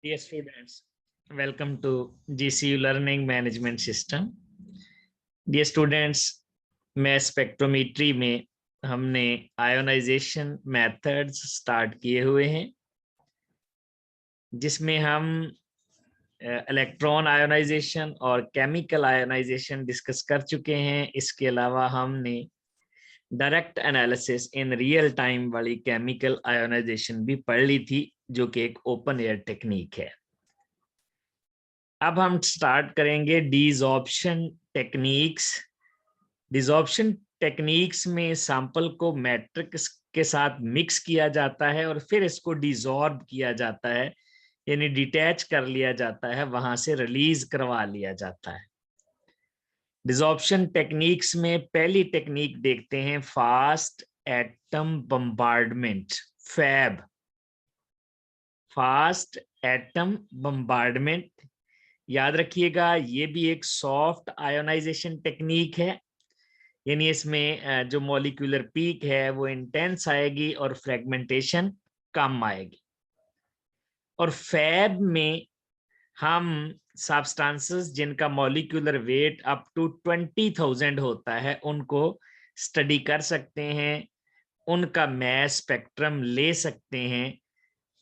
Dear students, welcome to GCU Learning Management System. Dear students, Mass Spectrometry में हमने ionisation methods start किए हुए हैं, जिसमें हम इलेक्ट्रॉन आयोनाइजेशन और केमिकल आयोनाइजेशन डिस्कस कर चुके हैं। इसके अलावा हमने direct analysis in real time वाली केमिकल आयोनाइजेशन भी पढ़ ली थी, जो कि एक ओपन एयर टेक्निक है। अब हम स्टार्ट करेंगे डिसॉर्प्शन टेक्निक्स। डिसॉर्प्शन टेक्निक्स में सैंपल को मैट्रिक्स के साथ मिक्स किया जाता है और फिर इसको डिसॉर्ब किया जाता है, यानी डिटैच कर लिया जाता है, वहां से रिलीज करवा लिया जाता है। डिसॉर्प्शन टेक्निक्स में पहली टेक्निक देखते हैं, fast atom bombardment, FAB, fast atom bombardment. याद रखिएगा, ये भी एक सॉफ्ट आयोनाइजेशन टेक्निक है, यानी इसमें जो मॉलिक्यूलर पीक है वो इंटेंस आएगी और फ्रेगमेंटेशन कम आएगी। और फैब में हम सब्सटेंसेस जिनका मॉलिक्यूलर वेट अप टू 20,000 होता है उनको स्टडी कर सकते हैं, उनका मैस स्पेक्ट्रम ले सकते हैं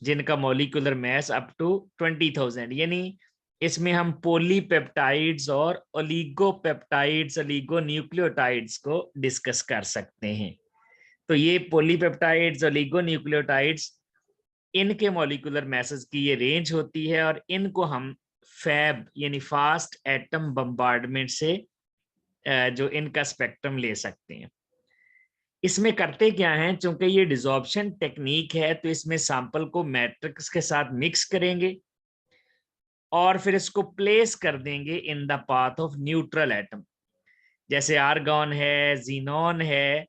जिनका मॉलिक्यूलर मैस अप टू 20,000, यानी इसमें हम पॉलीपेप्टाइड्स और ओलिगोपेप्टाइड्स, ओलिगोन्यूक्लियोटाइड्स को डिस्कस कर सकते हैं। तो ये पॉलीपेप्टाइड्स, ओलिगोन्यूक्लियोटाइड्स, इनके मॉलिक्यूलर मैसेज की ये रेंज होती है और इनको हम फैब यानी फास्ट एटम बम्बार्डमेंट से जो इनका स्पेक्ट्रम ले सकते हैं। इसमें करते क्या है, चूंकि ये डिसॉर्प्शन टेक्निक है तो इसमें सैंपल को मैट्रिक्स के साथ मिक्स करेंगे और फिर इसको प्लेस कर देंगे in the path of neutral atom. जैसे आर्गॉन है, जीनॉन है,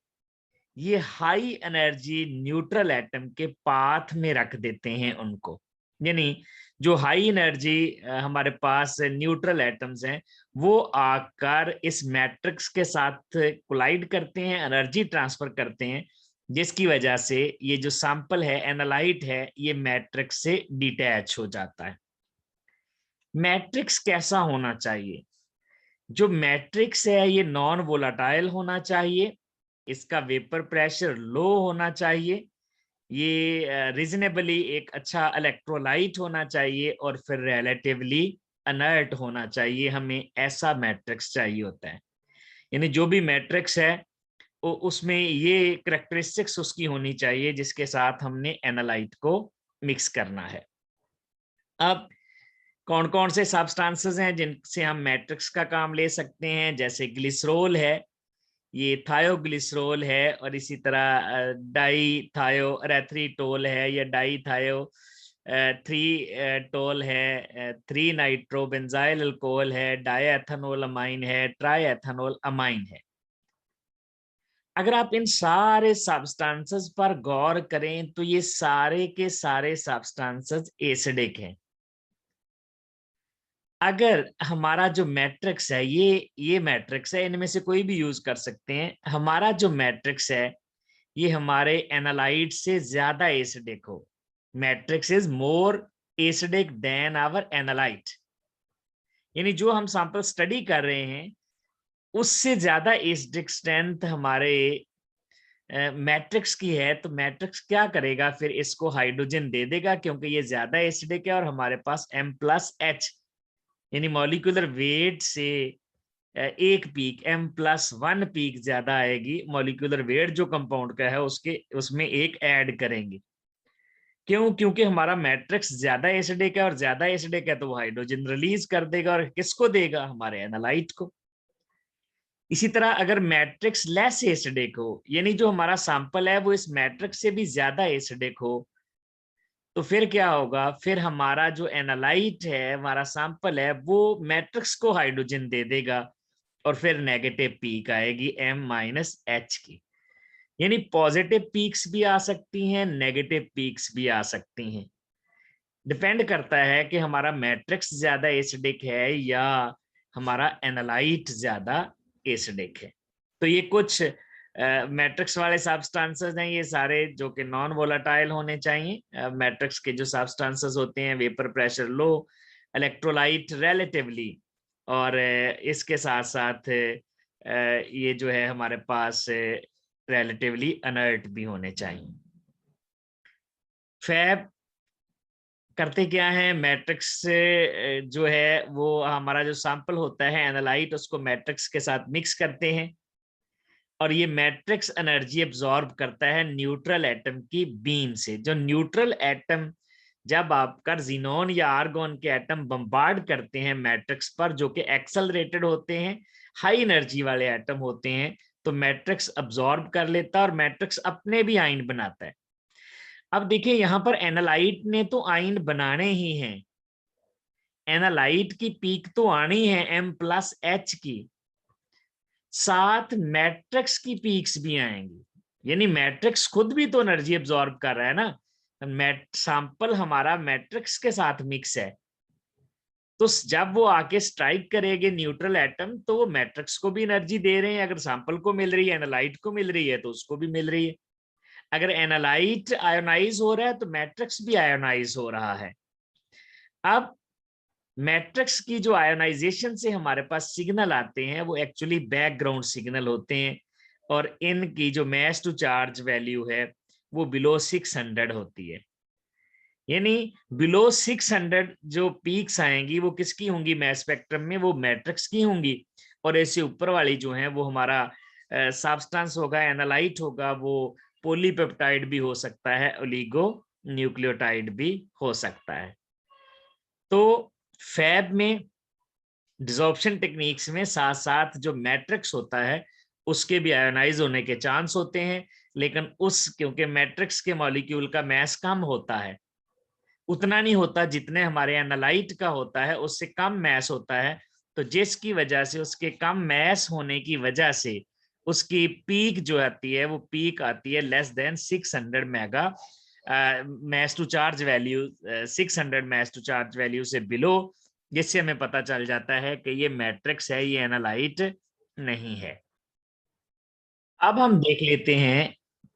ये हाई एनर्जी न्यूट्रल एटम के पाथ में रख देते हैं उनको, यानी जो हाई एनर्जी हमारे पास न्यूट्रल एटम्स हैं वो आकर इस मैट्रिक्स के साथ कोलाइड करते हैं, एनर्जी ट्रांसफर करते हैं, जिसकी वजह से ये जो सैंपल है, एनालाइट है, ये मैट्रिक्स से डिटैच हो जाता है। मैट्रिक्स कैसा होना चाहिए? जो मैट्रिक्स है ये नॉन वोलाटाइल होना चाहिए, इसका वेपर प्रेशर लो होना चाहिए, ये रीजनेबली एक अच्छा इलेक्ट्रोलाइट होना चाहिए और फिर रिलेटिवली इनर्ट होना चाहिए। हमें ऐसा मैट्रिक्स चाहिए होता है, यानी जो भी मैट्रिक्स है उसमें ये करैक्टरिस्टिक्स उसकी होनी चाहिए जिसके साथ हमने एनालाइट को मिक्स करना है। अब कौन कौन से सब्सटेंसेस हैं जिनसे हम मैट्रिक्स का काम ले सकते हैं? जैसे ग्लिसरॉल है, ये थायोग्लिसरॉल है, और इसी तरह डाई थायो रेथ्रीटोल है या डाई थायो थ्री टोल है, थ्री नाइट्रोबेंजाइल अल्कोहल है, डायएथेनॉल अमाइन है, ट्राईएथेनॉल अमाइन है। अगर आप इन सारे सब्सटेंसेस पर गौर करें तो ये सारे के सारे सब्सटेंसेस एसिडिक हैं। अगर हमारा जो मैट्रिक्स है ये मैट्रिक्स है, इनमें से कोई भी यूज कर सकते हैं, हमारा जो मैट्रिक्स है ये हमारे एनालाइट से ज्यादा एसिडिक हो, matrix is more acidic than our analyte, यानी जो हम सैंपल स्टडी कर रहे हैं उससे ज्यादा एसिडिक स्ट्रेंथ हमारे मैट्रिक्स की है। तो मैट्रिक्स क्या करेगा, फिर इसको हाइड्रोजन दे देगा क्योंकि ये ज्यादा एसिडिक है और हमारे पास M+H यानी मॉलिक्यूलर वेट से एक पीक M+1 पीक ज्यादा आएगी। मॉलिक्यूलर वेट जो कंपाउंड का है उसमें एक ऐड करेंगे। क्यों? क्योंकि हमारा मैट्रिक्स ज्यादा एसिडिक है और ज्यादा एसिडिक है तो वो हाइड्रोजन रिलीज कर देगा और किसको देगा? हमारे एनालाइट को। इसी तरह अगर मैट्रिक्स लेस एसिडिक हो, यानी जो हमारा सैंपल है वो इस मैट्रिक्स से भी ज्यादा एसिडिक हो, तो फिर क्या होगा? फिर हमारा जो एनालाइट है, हमारा सैंपल है, वो मैट्रिक्स को हाइड्रोजन दे देगा और फिर नेगेटिव पीक आएगी M-H की, यानी पॉजिटिव पीक्स भी आ सकती हैं, नेगेटिव पीक्स भी आ सकती हैं। डिपेंड करता है कि हमारा मैट्रिक्स ज्यादा एसिडिक है या हमारा एनालाइट ज्यादा एसिडिक है। तो ये कुछ मैट्रिक्स वाले सब्सटेंसेस हैं ये सारे, जो कि नॉन वोलेटाइल होने चाहिए। मैट्रिक्स के जो सब्सटेंसेस होते हैं, vapour pressure low, electrolyte relatively, और इसके साथ साथ ये जो है हमारे पास रिलेटिवली इनर्ट भी होने चाहिए। फैब करते क्या है, मैट्रिक्स से जो है वो हमारा जो सैंपल होता है एनालाइट, उसको मैट्रिक्स के साथ मिक्स करते हैं, और ये मैट्रिक्स एनर्जी एब्जॉर्ब करता है न्यूट्रल एटम की बीम से। जो न्यूट्रल एटम, जब आपका जीनोन या आर्गोन के एटम बम्बार्ड करते हैं मैट्रिक्स पर, जो कि एक्सेलरेटेड होते हैं, हाई एनर्जी वाले एटम होते हैं, तो मैट्रिक्स अब्जॉर्ब कर लेता है और मैट्रिक्स अपने भी आयन बनाता है। अब देखिए यहां पर एनालाइट ने तो आयन बनाने ही हैं, एनालाइट की पीक तो आनी है M+H की, साथ मैट्रिक्स की पीक्स भी आएंगी, यानी मैट्रिक्स खुद भी तो एनर्जी एब्जॉर्ब कर रहा है ना। सैंपल हमारा मैट्रिक्स के साथ मिक्स है, तो जब वो आके स्ट्राइक करेंगे न्यूट्रल एटम, तो वो मैट्रिक्स को भी एनर्जी दे रहे हैं। अगर सैंपल को मिल रही है, एनालाइट को मिल रही है, तो उसको भी मिल रही है। अगर एनालाइट आयोनाइज हो रहा है तो मैट्रिक्स भी आयोनाइज हो रहा है। अब मैट्रिक्स की जो आयोनाइजेशन से हमारे पास सिग्नल आते हैं, वो एक्चुअली बैकग्राउंड सिग्नल होते हैं, और इनकी जो मैस टू चार्ज वैल्यू है वो बिलो 600 होती है। यानी बिलो 600 जो पीक्स आएंगी वो किसकी होंगी मैस स्पेक्ट्रम में, वो मैट्रिक्स की होंगी, और ऐसे ऊपर वाली जो है वो हमारा सब्सटेंस होगा, एनालाइट होगा, वो पॉलीपेप्टाइड भी हो सकता है, ओलिगो न्यूक्लियोटाइड भी हो सकता है। तो फैब में डिसॉर्प्शन टेक्निक्स में साथ साथ जो मैट्रिक्स होता है उसके भी आयोनाइज होने के चांस होते हैं, लेकिन क्योंकि मैट्रिक्स के मॉलिक्यूल का मैस कम होता है, उतना नहीं होता जितने हमारे एनालाइट का होता है, उससे कम मैस होता है, तो जिसकी वजह से उसके कम मैस होने की वजह से उसकी पीक जो आती है वो पीक आती है less than 600 mega mass to charge value, 600 mass to charge value से बिलो, जिससे हमें पता चल जाता है कि ये मैट्रिक्स है, ये एनालाइट नहीं है। अब हम देख लेते हैं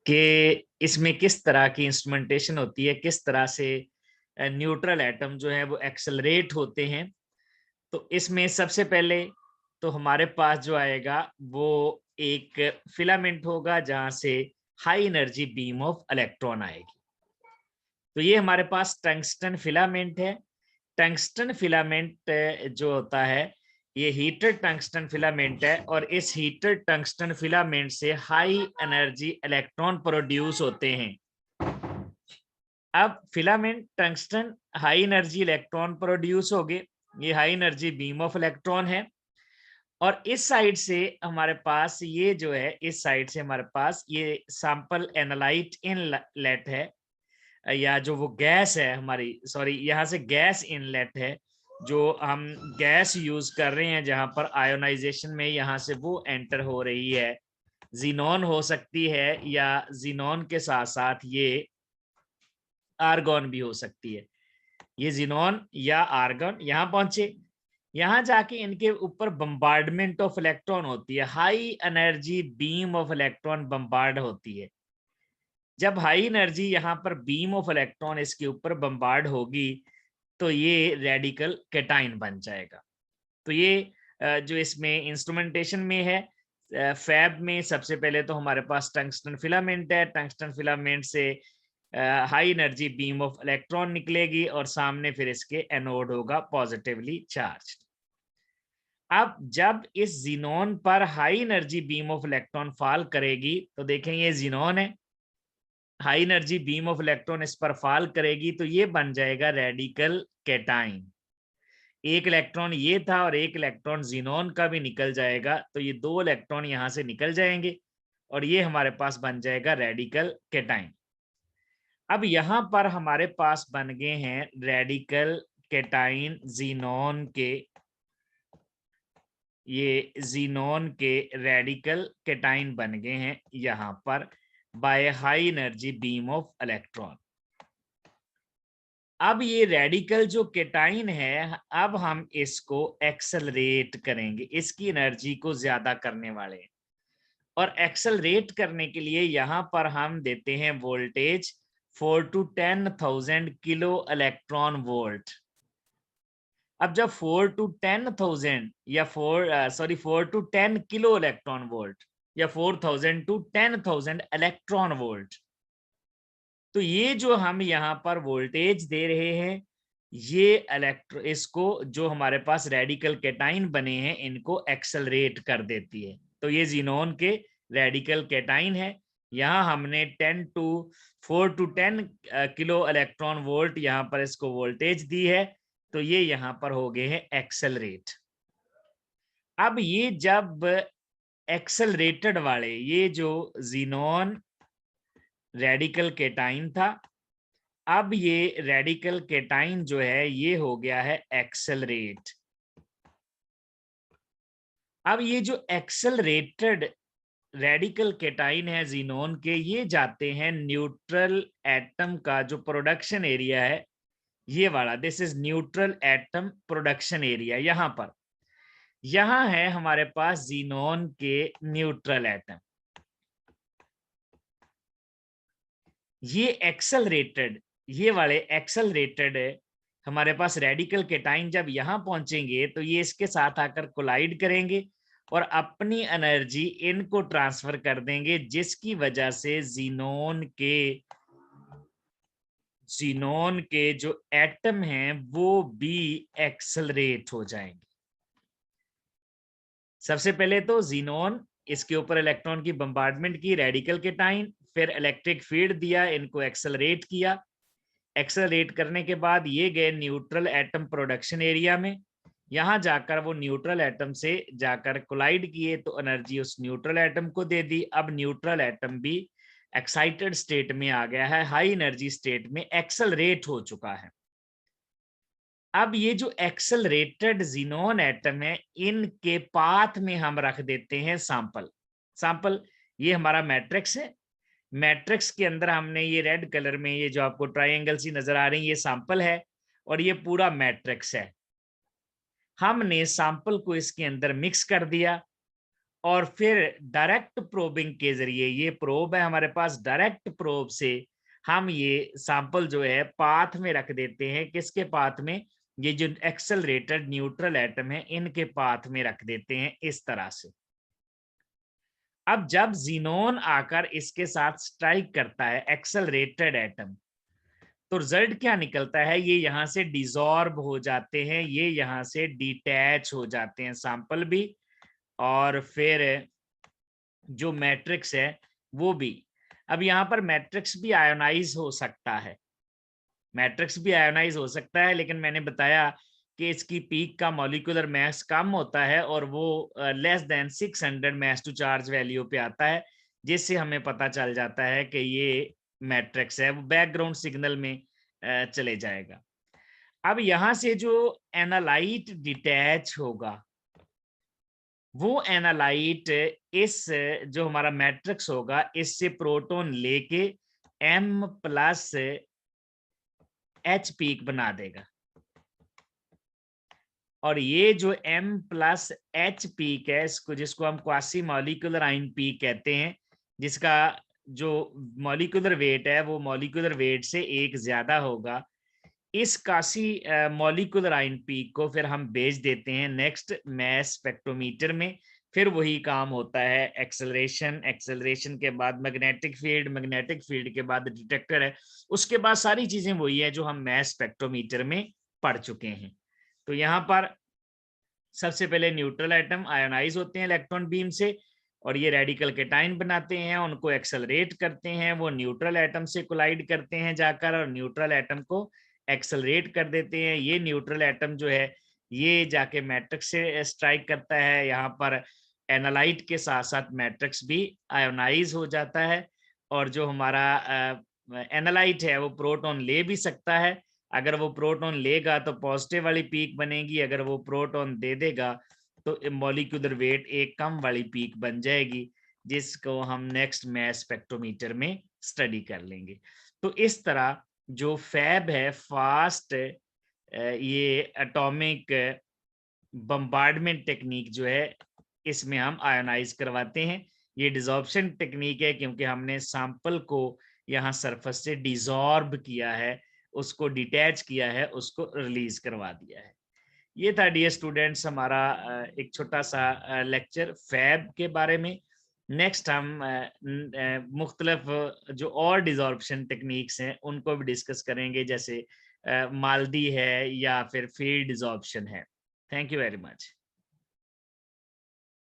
कि इसमें किस तरह की इंस्ट्रूमेंटेशन होती है, किस तरह से न्यूट्रल एटम जो है वो एक्सेलरेट होते हैं। तो इसमें सबसे पहले तो हमारे पास जो आएगा वो एक फिलामेंट होगा जहां से high energy beam of electron आएगी। तो ये हमारे पास टंगस्टन फिलामेंट है। टंगस्टन फिलामेंट जो होता है ये हीटेड टंगस्टन फिलामेंट है, और इस हीटेड टंगस्टन फिलामेंट से हाई एनर्जी इलेक्ट्रॉन प्रोड्यूस होते हैं। अब filament tungsten high energy electron produce हो गए, ये high energy beam of electron है, और इस साइड से हमारे पास ये जो है, इस साइड से हमारे पास ये सैंपल एनालाइट इनलेट है, या जो वो गैस है हमारी, सॉरी यहाँ से गैस इनलेट है, जो हम गैस यूज कर रहे हैं जहां पर आयोनाइजेशन में यहाँ से वो एंटर हो रही है। जीनॉन हो सकती है, या जीनॉन के साथ साथ ये आर्गॉन भी हो सकती है। ये जीनॉन या आर्गॉन यहाँ पहुंचे, यहाँ जाके इनके ऊपर बम्बार्डमेंट ऑफ इलेक्ट्रॉन होती है, high energy beam of electron bombard होती है। जब हाई एनर्जी यहाँ पर बीम ऑफ इलेक्ट्रॉन इसके ऊपर बम्बार्ड होगी तो ये रेडिकल कैटाइन बन जाएगा। तो ये जो इसमें इंस्ट्रूमेंटेशन में है, फैब में सबसे पहले तो हमारे पास टंगस्टन फिलामेंट है, टंगस्टन फिलामेंट से high energy beam of electron निकलेगी, और सामने फिर इसके एनोड होगा पॉजिटिवली चार्ज। अब जब इस जीनोन पर high energy beam of electron fall करेगी, तो देखें ये जीनोन है, high energy beam of electron इस पर फॉल करेगी, तो ये बन जाएगा रेडिकल कैटाइन। एक इलेक्ट्रॉन ये था और एक इलेक्ट्रॉन जीनोन का भी निकल जाएगा, तो ये दो इलेक्ट्रॉन यहां से निकल जाएंगे, और ये हमारे पास बन जाएगा रेडिकल कैटाइन। अब यहां पर हमारे पास बन गए हैं रेडिकल कैटाइन जीनोन के, ये जीनोन के रेडिकल कैटाइन बन गए हैं यहां पर by high energy beam of electron. अब ये रेडिकल जो कैटाइन है, अब हम इसको एक्सेलरेट करेंगे, इसकी एनर्जी को ज्यादा करने वाले हैं, और एक्सेलरेट करने के लिए यहाँ पर हम देते हैं voltage 4 to 10,000 kilo electron volt. अब जब 4 to 10,000 या 4 to 10 किलो इलेक्ट्रॉन वोल्ट या 4,000 to 10,000 इलेक्ट्रॉन वोल्ट, तो ये जो हम यहाँ पर वोल्टेज दे रहे हैं, ये इसको जो हमारे पास रेडिकल कैटाइन बने हैं इनको एक्सेलरेट कर देती है। तो ये जीनोन के रेडिकल कैटाइन है। यहाँ हमने 4 to 10 किलो इलेक्ट्रॉन वोल्ट यहाँ पर इसको वोल्टेज दी है, तो ये यहाँ पर हो गए हैं एक्सेलरेट। अब ये जब एक्सेलरेटेड वाले, ये जो जीनोन रेडिकल कैटाइन था, अब ये रेडिकल कैटाइन जो है ये हो गया है एक्सेलरेट। अब ये जो एक्सेलरेटेड रेडिकल कैटाइन है जीनोन के, ये जाते हैं न्यूट्रल एटम का जो प्रोडक्शन एरिया है, ये वाला, this is neutral atom production area. यहाँ पर यहाँ है हमारे पास जीनोन के न्यूट्रल एटम। ये एक्सेलरेटेड, ये वाले एक्सेलरेटेड हमारे पास रेडिकल कैटाइन जब यहाँ पहुंचेंगे तो ये इसके साथ आकर कोलाइड करेंगे और अपनी एनर्जी इनको ट्रांसफर कर देंगे, जिसकी वजह से जीनोन के जो एटम हैं वो भी एक्सेलरेट हो जाएंगे। सबसे पहले तो जीनोन, इसके ऊपर इलेक्ट्रॉन की बम्बार्डमेंट की, रेडिकल कैटाइन, फिर इलेक्ट्रिक फील्ड दिया, इनको एक्सेलरेट किया। एक्सेलरेट करने के बाद ये गए न्यूट्रल एटम प्रोडक्शन एरिया में। यहाँ जाकर वो न्यूट्रल एटम से जाकर कोलाइड किए तो एनर्जी उस न्यूट्रल एटम को दे दी। अब न्यूट्रल एटम भी एक्साइटेड स्टेट में आ गया है, हाई एनर्जी स्टेट में एक्सेलरेट हो चुका है। अब ये जो एक्सेलरेटेड जीनोन एटम है, इनके पाथ में हम रख देते हैं सैंपल। ये हमारा मैट्रिक्स है। मैट्रिक्स के अंदर हमने ये रेड कलर में ये जो आपको ट्रायंगल सी नजर आ रही है, ये सैंपल है और ये पूरा मैट्रिक्स है। हमने सैंपल को इसके अंदर मिक्स कर दिया और फिर डायरेक्ट प्रोबिंग के जरिए, ये प्रोब है हमारे पास, डायरेक्ट प्रोब से हम ये सैंपल जो है पाथ में रख देते हैं। किसके पाथ में? ये जो एक्सेलरेटेड न्यूट्रल एटम है इनके पाथ में रख देते हैं इस तरह से। अब जब जीनोन आकर इसके साथ स्ट्राइक करता है एक्सेलरेटेड एटम, तो रिजल्ट क्या निकलता है? ये यहां से डिसॉर्ब हो जाते हैं, ये यहां से डिटैच हो जाते हैं सैंपल भी, और फिर जो मैट्रिक्स है वो भी। अब यहाँ पर मैट्रिक्स भी आयोनाइज हो सकता है, मैट्रिक्स भी आयोनाइज हो सकता है, लेकिन मैंने बताया कि इसकी पीक का मॉलिक्यूलर मास कम होता है और वो less than 600 mass to charge value पे आता है, जिससे हमें पता चल जाता है कि ये मैट्रिक्स है, वो बैकग्राउंड सिग्नल में चले जाएगा। अब यहाँ से जो एनालाइट डिटैच होगा, वो एनालाइट इस जो हमारा मैट्रिक्स होगा इससे प्रोटॉन लेके M+ H पीक बना देगा, और ये जो M+ H पीक है, इसको जिसको हम क्वासी मॉलिक्यूलर आयन पीक कहते हैं, जिसका जो मॉलिक्यूलर वेट है वो मॉलिक्यूलर वेट से 1 ज्यादा होगा, इस कासी मॉलिक्यूलर आयन पीक को फिर हम भेज देते हैं नेक्स्ट मैस स्पेक्ट्रोमीटर में। फिर वही काम होता है, एक्सेलरेशन के बाद मैग्नेटिक फील्ड के बाद डिटेक्टर है, उसके बाद सारी चीजें वही है जो हम मैस स्पेक्ट्रोमीटर में पढ़ चुके हैं। तो यहाँ पर सबसे पहले न्यूट्रल एटम आयोनाइज होते हैं इलेक्ट्रॉन बीम से, और ये रेडिकल कैटाइन बनाते हैं, उनको एक्सेलरेट करते हैं, वो न्यूट्रल एटम से कोलाइड करते हैं जाकर और न्यूट्रल एटम को एक्सेलरेट कर देते हैं। ये न्यूट्रल एटम जो है ये जाके मैट्रिक्स से स्ट्राइक करता है, यहाँ पर एनालाइट के साथ साथ मैट्रिक्स भी आयोनाइज हो जाता है, और जो हमारा एनालाइट है वो प्रोटॉन ले भी सकता है। अगर वो प्रोटॉन लेगा तो पॉजिटिव वाली पीक बनेगी, अगर वो प्रोटॉन दे देगा तो मॉलिक्यूलर वेट एक कम वाली पीक बन जाएगी, जिसको हम नेक्स्ट मैस स्पेक्ट्रोमीटर में स्टडी कर लेंगे। तो इस तरह जो फैब है, फास्ट ये एटॉमिक बम्बार्डमेंट टेक्निक जो है, इसमें हम आयोनाइज करवाते हैं। ये डिसॉर्प्शन टेक्निक है क्योंकि हमने सैंपल को यहाँ सरफेस से डिसॉर्ब किया है, उसको डिटैच किया है, उसको रिलीज करवा दिया है। ये था डियर स्टूडेंट्स हमारा एक छोटा सा लेक्चर फैब के बारे में। नेक्स्ट हम मुख्तलिफ जो और डिसॉर्प्शन टेक्निक्स हैं उनको भी डिस्कस करेंगे, जैसे माल्दी है या फिर फील्ड डिसॉर्प्शन है। Thank you very much.